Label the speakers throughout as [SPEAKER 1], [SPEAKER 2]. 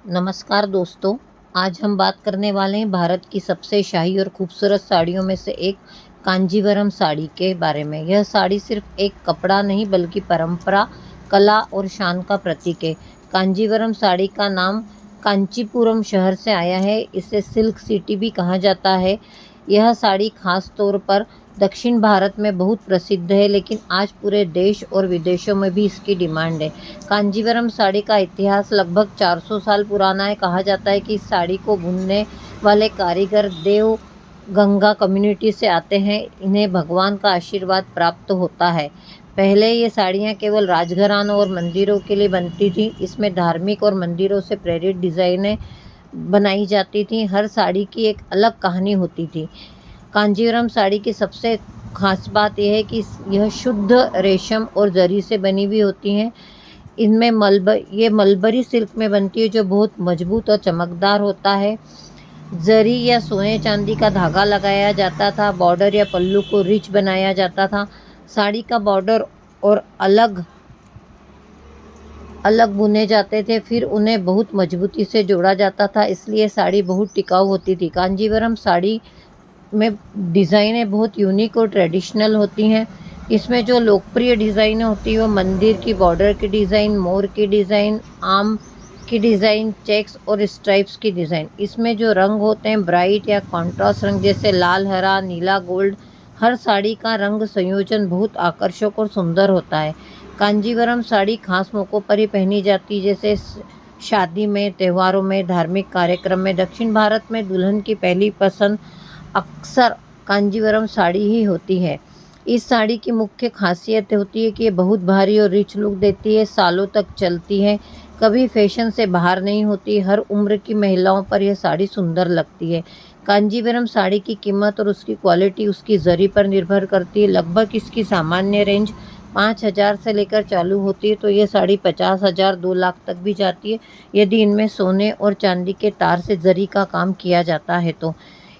[SPEAKER 1] नमस्कार दोस्तों। आज हम बात करने वाले हैं भारत की सबसे शाही और खूबसूरत साड़ियों में से एक कांजीवरम साड़ी के बारे में। यह साड़ी सिर्फ एक कपड़ा नहीं बल्कि परंपरा, कला और शान का प्रतीक है। कांजीवरम साड़ी का नाम कांचीपुरम शहर से आया है। इसे सिल्क सिटी भी कहा जाता है। यह साड़ी खास तौर पर दक्षिण भारत में बहुत प्रसिद्ध है, लेकिन आज पूरे देश और विदेशों में भी इसकी डिमांड है। कांजीवरम साड़ी का इतिहास लगभग 400 साल पुराना है। कहा जाता है कि इस साड़ी को बुनने वाले कारीगर देव गंगा कम्युनिटी से आते हैं। इन्हें भगवान का आशीर्वाद प्राप्त होता है। पहले ये साड़ियाँ केवल राजघरानों और मंदिरों के लिए बनती थी। इसमें धार्मिक और मंदिरों से प्रेरित डिज़ाइनें बनाई जाती थी। हर साड़ी की एक अलग कहानी होती थी। कांजीवरम साड़ी की सबसे खास बात यह है कि यह शुद्ध रेशम और जरी से बनी हुई होती हैं। इनमें मलबरी सिल्क में बनती है, जो बहुत मजबूत और चमकदार होता है। जरी या सोने चांदी का धागा लगाया जाता था। बॉर्डर या पल्लू को रिच बनाया जाता था। साड़ी का बॉर्डर और अलग अलग बुने जाते थे, फिर उन्हें बहुत मजबूती से जोड़ा जाता था, इसलिए साड़ी बहुत टिकाऊ होती थी। कांजीवरम साड़ी में डिज़ाइनें बहुत यूनिक और ट्रेडिशनल होती हैं। इसमें जो लोकप्रिय डिज़ाइनें होती हैं वो मंदिर की बॉर्डर की डिज़ाइन, मोर की डिज़ाइन, आम की डिज़ाइन, चेक्स और स्ट्राइप्स की डिज़ाइन। इसमें जो रंग होते हैं ब्राइट या कॉन्ट्रास्ट रंग, जैसे लाल, हरा, नीला, गोल्ड। हर साड़ी का रंग संयोजन बहुत आकर्षक और सुंदर होता है। कांजीवरम साड़ी खास मौक़ों पर ही पहनी जाती है, जैसे शादी में, त्योहारों में, धार्मिक कार्यक्रम में। दक्षिण भारत में दुल्हन की पहली पसंद अक्सर कांजीवरम साड़ी ही होती है। इस साड़ी की मुख्य खासियत होती है कि ये बहुत भारी और रिच लुक देती है, सालों तक चलती है, कभी फैशन से बाहर नहीं होती। हर उम्र की महिलाओं पर यह साड़ी सुंदर लगती है। कांजीवरम साड़ी की कीमत और उसकी क्वालिटी उसकी जरी पर निर्भर करती है। लगभग इसकी सामान्य रेंज 5,000 से लेकर चालू होती है, तो ये साड़ी 50,000 2 लाख तक भी जाती है, यदि इनमें सोने और चांदी के तार से जरी का काम किया जाता है तो।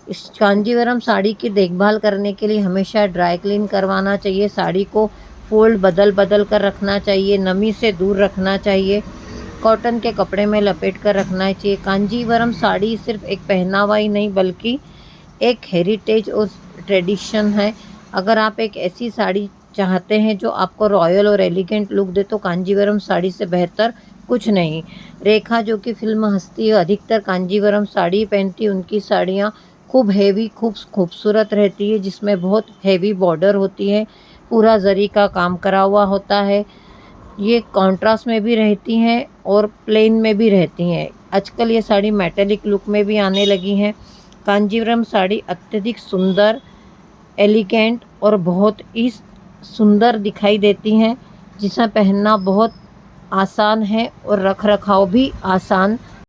[SPEAKER 1] इस कांजीवरम साड़ी की देखभाल करने के लिए हमेशा ड्राई क्लीन करवाना चाहिए। साड़ी को फोल्ड बदल कर रखना चाहिए, नमी से दूर रखना चाहिए, कॉटन के कपड़े में लपेट कर रखना चाहिए। कांजीवरम साड़ी सिर्फ एक पहनावा ही नहीं बल्कि एक हेरिटेज और ट्रेडिशन है। अगर आप एक ऐसी साड़ी चाहते हैं जो आपको रॉयल और एलिगेंट लुक दे, तो कांजीवरम साड़ी से बेहतर कुछ नहीं। रेखा, जो कि फिल्म हस्ती है, अधिकतर कांजीवरम साड़ी पहनती है। उनकी साड़ियाँ खूब हेवी, खूबसूरत रहती है, जिसमें बहुत हेवी बॉर्डर होती है, पूरा जरी का काम करा हुआ होता है। ये कॉन्ट्रास्ट में भी रहती हैं और प्लेन में भी रहती हैं। आजकल ये साड़ी मेटेलिक लुक में भी आने लगी हैं। कांजीवरम साड़ी अत्यधिक सुंदर, एलिगेंट और बहुत ही सुंदर दिखाई देती हैं, जिसे पहनना बहुत आसान है और रख रखाव भी आसान